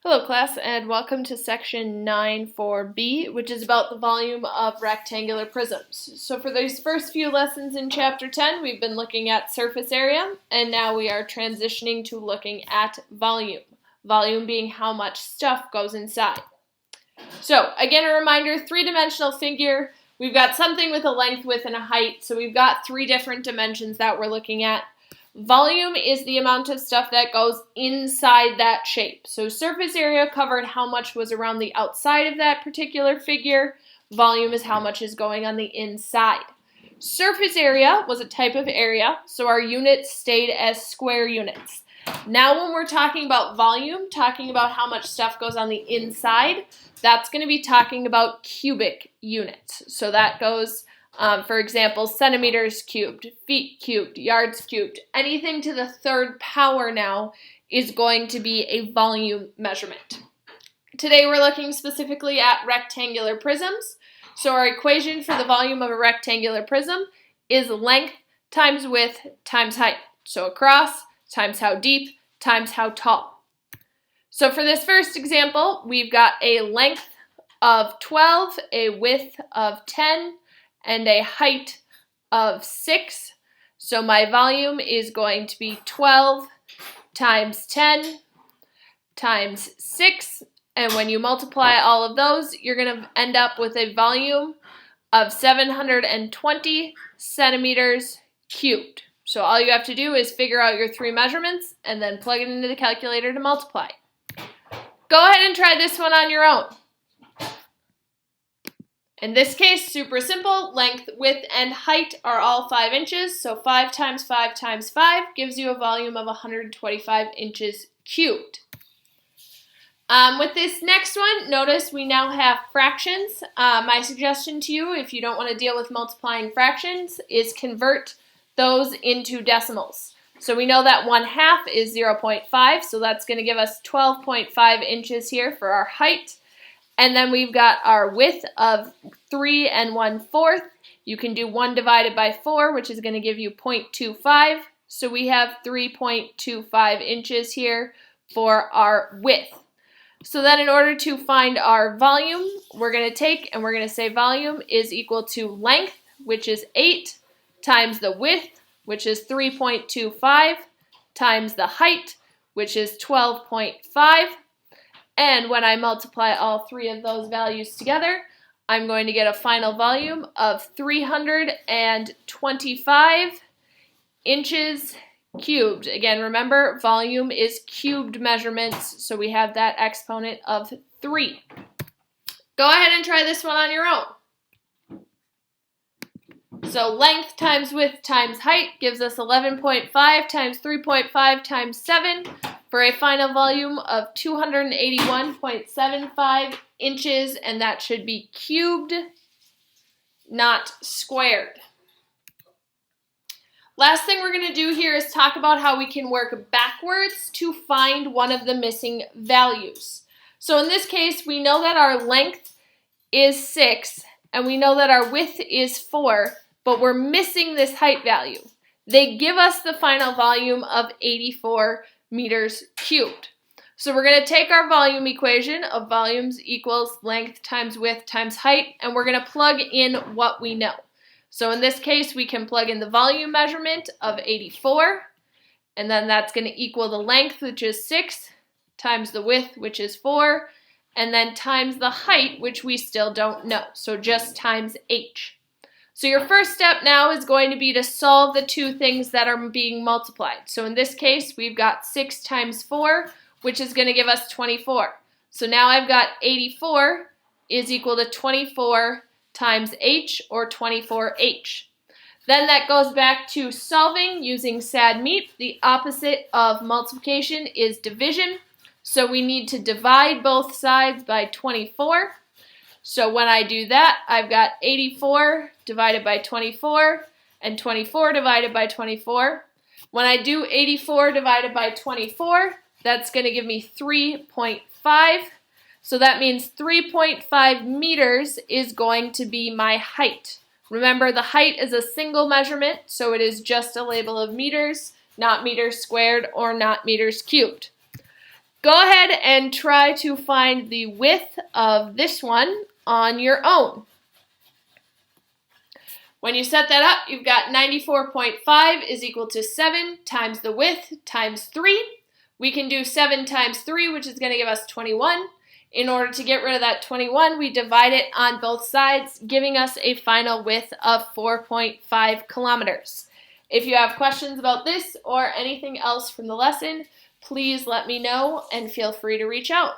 Hello class, and welcome to section 9 for B, which is about the volume of rectangular prisms. So for these first few lessons in chapter 10, we've been looking at surface area, and now we are transitioning to looking at volume. Volume being how much stuff goes inside. So again, a reminder, three-dimensional figure. We've got something with a length, width, and a height, so we've got three different dimensions that we're looking at. Volume is the amount of stuff that goes inside that shape. So surface area covered how much was around the outside of that particular figure. Volume is how much is going on the inside. Surface area was a type of area, so our units stayed as square units. Now when we're talking about volume, talking about how much stuff goes on the inside, that's going to be talking about cubic units. So that goes for example, centimeters cubed, feet cubed, yards cubed. Anything to the third power now is going to be a volume measurement. Today we're looking specifically at rectangular prisms. So our equation for the volume of a rectangular prism is length times width times height. So across times how deep times how tall. So for this first example, we've got a length of 12, a width of 10, and a height of 6. So my volume is going to be 12 times 10 times 6. And when you multiply all of those, you're going to end up with a volume of 720 centimeters cubed. So all you have to do is figure out your three measurements and then plug it into the calculator to multiply. Go ahead and try this one on your own. In this case, super simple. Length, width, and height are all 5 inches. So 5 times 5 times 5 gives you a volume of 125 inches cubed. With this next one, notice we now have fractions. My suggestion to you, if you don't want to deal with multiplying fractions, is convert those into decimals. So we know that 1/2 is 0.5, so that's going to give us 12.5 inches here for our height. And then we've got our width of 3 1/4. You can do 1 divided by 4, which is going to give you 0.25. So we have 3.25 inches here for our width. So then in order to find our volume, we're going to take and we're going to say volume is equal to length, which is 8, times the width, which is 3.25, times the height, which is 12.5. And when I multiply all three of those values together, I'm going to get a final volume of 325 inches cubed. Again, remember, volume is cubed measurements, so we have that exponent of 3. Go ahead and try this one on your own. So length times width times height gives us 11.5 times 3.5 times 7. For a final volume of 281.75 inches, and that should be cubed, not squared. Last thing we're going to do here is talk about how we can work backwards to find one of the missing values. So in this case, we know that our length is 6, and we know that our width is 4, but we're missing this height value. They give us the final volume of 84 meters cubed. So we're going to take our volume equation of volumes equals length times width times height, and we're going to plug in what we know. So in this case, we can plug in the volume measurement of 84, and then that's going to equal the length, which is 6, times the width, which is 4, and then times the height, which we still don't know. So just times h. So your first step now is going to be to solve the two things that are being multiplied. So in this case, we've got 6 times 4, which is going to give us 24. So now I've got 84 is equal to 24 times h, or 24h. Then that goes back to solving using SAD meat. The opposite of multiplication is division. So we need to divide both sides by 24. So when I do that, I've got 84 divided by 24 and 24 divided by 24. When I do 84 divided by 24, that's going to give me 3.5. So that means 3.5 meters is going to be my height. Remember, the height is a single measurement, so it is just a label of meters, not meters squared or not meters cubed. Go ahead and try to find the width of this one on your own. When you set that up, you've got 94.5 is equal to 7 times the width times 3. We can do 7 times 3, which is going to give us 21. In order to get rid of that 21, we divide it on both sides, giving us a final width of 4.5 kilometers. If you have questions about this or anything else from the lesson, please let me know and feel free to reach out.